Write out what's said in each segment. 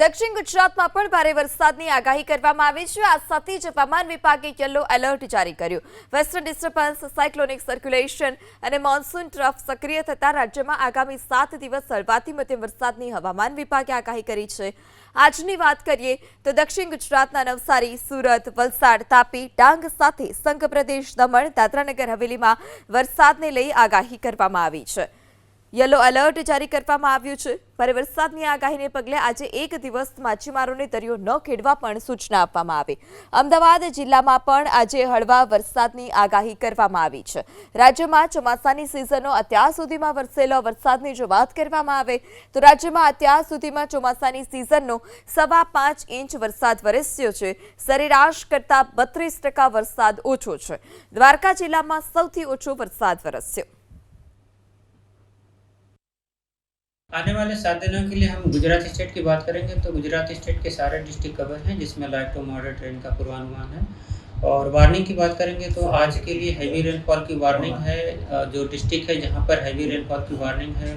દક્ષિણ ગુજરાતમાં પણ ભારે વરસાદની આગાહી કરવામાં આવી છે। આ સાથે જ હવામાન વિભાગે યલો એલર્ટ જારી કર્યું। વેસ્ટર્ન ડિસ્ટર્બન્સ, સાયક્લોનિક સર્ક્યુલેશન અને મોન્સૂન ટ્રફ સક્રિય થતા રાજ્યમાં આગામી 7 દિવસ હળવાથી મધ્યમ વરસાદની હવામાન વિભાગે આગાહી કરી છે। આજની વાત કરીએ તો દક્ષિણ ગુજરાતના નવસારી, સુરત, વલસાડ, તાપી, ડાંગ સાથે સંઘ પ્રદેશ દમણ, દાદરાનગર હવેલીમાં વરસાદને લઈ આગાહી કરવામાં આવી છે। યલો એલર્ટ જારી કરવામાં આવ્યું છે। ભારે વરસાદની આગાહીને પગલે આજે એક દિવસ માછીમારોને દરિયો ન ખેડવા પણ સૂચના આપવામાં આવી। અમદાવાદ જિલ્લામાં પણ આજે હળવા વરસાદની આગાહી કરવામાં આવી છે। રાજ્યમાં ચોમાસાની સિઝનનો અત્યાર સુધીમાં વરસેલો વરસાદની જો વાત કરવામાં આવે તો રાજ્યમાં અત્યાર સુધીમાં ચોમાસાની સિઝનનો 5.25 ઇંચ વરસાદ વરસ્યો છે। સરેરાશ કરતાં 32% વરસાદ ઓછો છે। દ્વારકા જિલ્લામાં સૌથી ઓછો વરસાદ વરસ્યો। आने वाले 7 दिनों के लिए हम गुजरात स्टेट की बात करेंगे तो गुजरात स्टेट के सारे डिस्ट्रिक्ट कवर हैं जिसमें लाइट टू मॉडरेट रेन का पूर्वानुमान है। और वार्निंग की बात करेंगे तो आज के लिए हैवी रेनफॉल की वार्निंग है। जो डिस्ट्रिक्ट है जहां पर हैवी रेनफॉल की वार्निंग है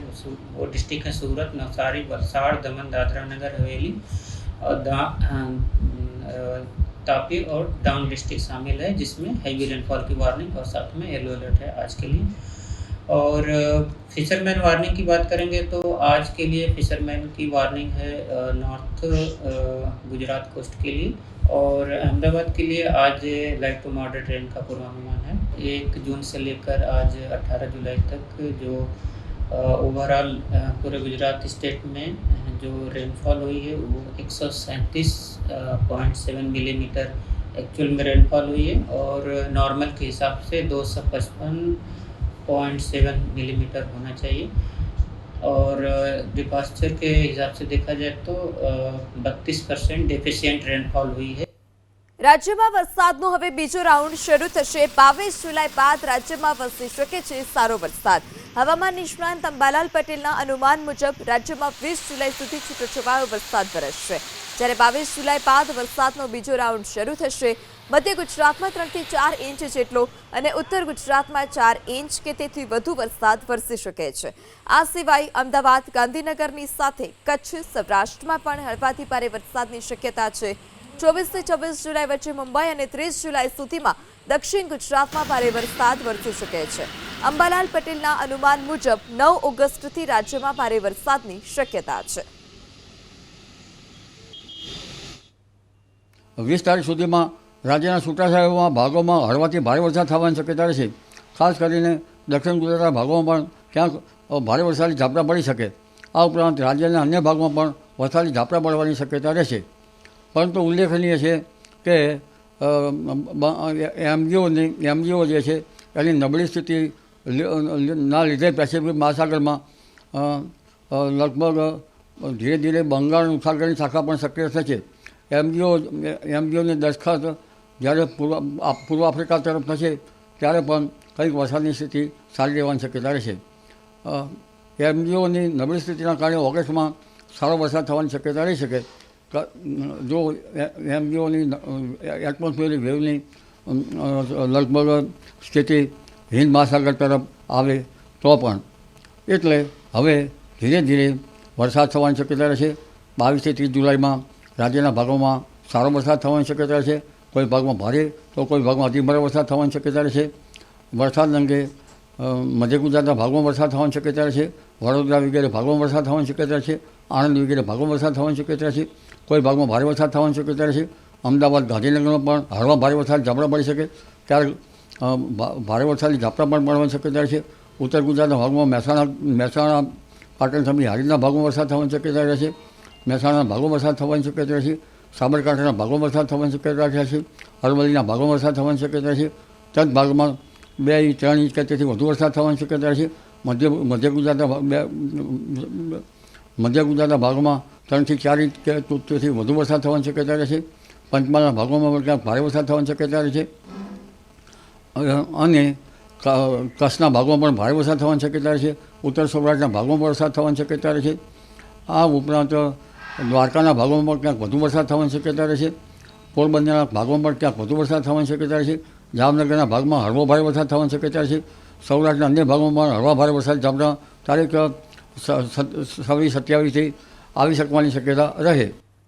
वो डिस्ट्रिक्ट है सूरत, नवसारी, वलसाड़, दमन, दादरा नगर हवेली और तापी और डांग डिस्ट्रिक्ट शामिल है जिसमें हैवी रेनफॉल की वार्निंग और साथ में येलो अलर्ट है आज के लिए। और फिशरमैन वार्निंग की बात करेंगे तो आज के लिए फिशरमैन की वार्निंग है नॉर्थ गुजरात कोस्ट के लिए। और अहमदाबाद के लिए आज लाइट टू मॉडरेट रेन का पूर्वानुमान है। 1 जून से लेकर आज 18 जुलाई तक जो ओवरऑल पूरे गुजरात स्टेट में जो रेनफॉल हुई है वो 137.7 मिलीमीटर एक्चुअल में रेनफॉल हुई है। और नॉर्मल के हिसाब से 255.7 मिलीमीटर होना चाहिए। और डिपास्चर के हिसाब से देखा जाए तो 32% डेफिशिएंट रेनफॉल हुई है। રાજ્યમાં વરસાદનો હવે બીજો રાઉન્ડ શરૂ થશે। 22 જુલાઈ બાદ રાજ્યમાં વરસી શકે છે સારો વરસાદ। હવામાન નિષ્ણાંત અંબાલાલ પટેલના અનુમાન મુજબ રાજ્યમાં 20 જુલાઈ સુધી છૂટોછવાયો વરસાદ વરસશે, જ્યારે 22 જુલાઈ બાદ વરસાદનો બીજો રાઉન્ડ શરૂ થશે। મધ્ય ગુજરાતમાં 3 થી 4 ઇંચ જેટલો અને ઉત્તર ગુજરાતમાં 4 ઇંચ કે તેથી વધુ વરસાદ વરસી શકે છે। આ સિવાય અમદાવાદ, ગાંધીનગરની સાથે કચ્છ, સૌરાષ્ટ્રમાં પણ હળવાથી ભારે વરસાદની શક્યતા છે। 24 થી 26 જુલાઈ વચ્ચે મુંબઈ અને 30 જુલાઈ સુધીમાં દક્ષિણ ગુજરાતમાં ભારે વરસાદ વરસી શકે છે। અંબાલાલ પટેલના અનુમાન મુજબ 9 ઓગસ્ટથી રાજ્યમાં ભારે વરસાદની શક્યતા છે। 20 તારીખ સુધીમાં રાજ્યના છૂટાછવાયા ભાગોમાં હળવાથી ભારે વરસાદ થવાની શક્યતા રહેશે। ખાસ કરીને દક્ષિણ ગુજરાતના ભાગોમાં પણ ક્યાંક ભારે વરસાદી ઝાપટા પડી શકે। આ ઉપરાંત રાજ્યના અન્ય ભાગમાં પણ વરસાદી ઝાપટા પડવાની શક્યતા રહેશે। પરંતુ ઉલ્લેખનીય છે કે એમજીઓ જે છે એની નબળી સ્થિતિના લીધે પેસિફિક મહાસાગરમાં લગભગ ધીરે ધીરે બંગાળ ઉપસાગરની શાખા પણ સક્રિય થશે। એમજીઓની દરખાસ્ત જ્યારે પૂર્વ આફ્રિકા તરફ થશે ત્યારે પણ કંઈક વરસાદની સ્થિતિ સારી રહેવાની શક્યતા રહેશે। એમજીઓની નબળી સ્થિતિના કારણે ઓગસ્ટમાં સારો વરસાદ થવાની શક્યતા રહી શકે। જો એમજીઓની એટમોસ્ફિયરિક વેવની લગભગ સ્થિતિ હિન્દ મહાસાગર તરફ આવે તો પણ એટલે હવે ધીરે ધીરે વરસાદ થવાની શક્યતા રહેશે। 22 થી 30 જુલાઈમાં રાજ્યના ભાગોમાં સારો વરસાદ થવાની શક્યતા રહેશે। કોઈ ભાગમાં ભારે તો કોઈ ભાગમાં અતિભારે વરસાદ થવાની શક્યતા રહેશે। વરસાદ અંગે મધ્ય ગુજરાતના ભાગોમાં વરસાદ થવાની શક્યતા રહેશે। વડોદરા વગેરે ભાગોમાં વરસાદ થવાની શક્યતા રહેશે। આણંદ વગેરે ભાગોમાં વરસાદ થવાની શક્યતા રહેશે। કોઈ ભાગમાં ભારે વરસાદ થવાની શક્યતા રહેશે। અમદાવાદ, ગાંધીનગરમાં પણ હળવા ભારે વરસાદ ઝાપટા પડી શકે, ક્યારેક ભારે વરસાદની ઝાપટા પણ પડવાની શક્યતા રહેશે। ઉત્તર ગુજરાતના ભાગમાં મહેસાણા, પાટણ સમી હારીના ભાગોમાં વરસાદ થવાની શક્યતા રહેશે। મહેસાણાના ભાગોમાં વરસાદ થવાની શક્યતા રહેશે। સાબરકાંઠાના ભાગોમાં વરસાદ થવાની શક્યતા રહેશે। અરવલ્લીના ભાગોમાં વરસાદ થવાની શક્યતા રહેશે। તદ ભાગમાં 2 ઇંચ 3 ઇંચ કે તેથી વધુ વરસાદ થવાની શક્યતા રહેશે। મધ્ય ગુજરાતના ભાગોમાં 3 થી 4 ઇંચ કે તેથી વધુ વરસાદ થવાની શક્યતા રહેશે। પંચમહાલના ભાગોમાં ક્યાંક ભારે વરસાદ થવાની શક્યતા રહેશે અને કચ્છના ભાગોમાં પણ ભારે વરસાદ થવાની શક્યતા રહેશે। ઉત્તર સૌરાષ્ટ્રના ભાગોમાં વરસાદ થવાની શક્યતા રહેશે। આ ઉપરાંત દ્વારકાના ભાગોમાં પણ ક્યાંક વધુ વરસાદ થવાની શક્યતા રહેશે। પોરબંદરના ભાગોમાં પણ ક્યાંક વધુ વરસાદ થવાની શક્યતા રહેશે। જામનગરના ભાગમાં હળવો ભારે વરસાદ થવાની શક્યતા રહેશે। સૌરાષ્ટ્રના અન્ય ભાગોમાં પણ હળવા ભારે વરસાદ ઝાપટા તારીખ 26-27થી આવી શકવાની શક્યતા રહે।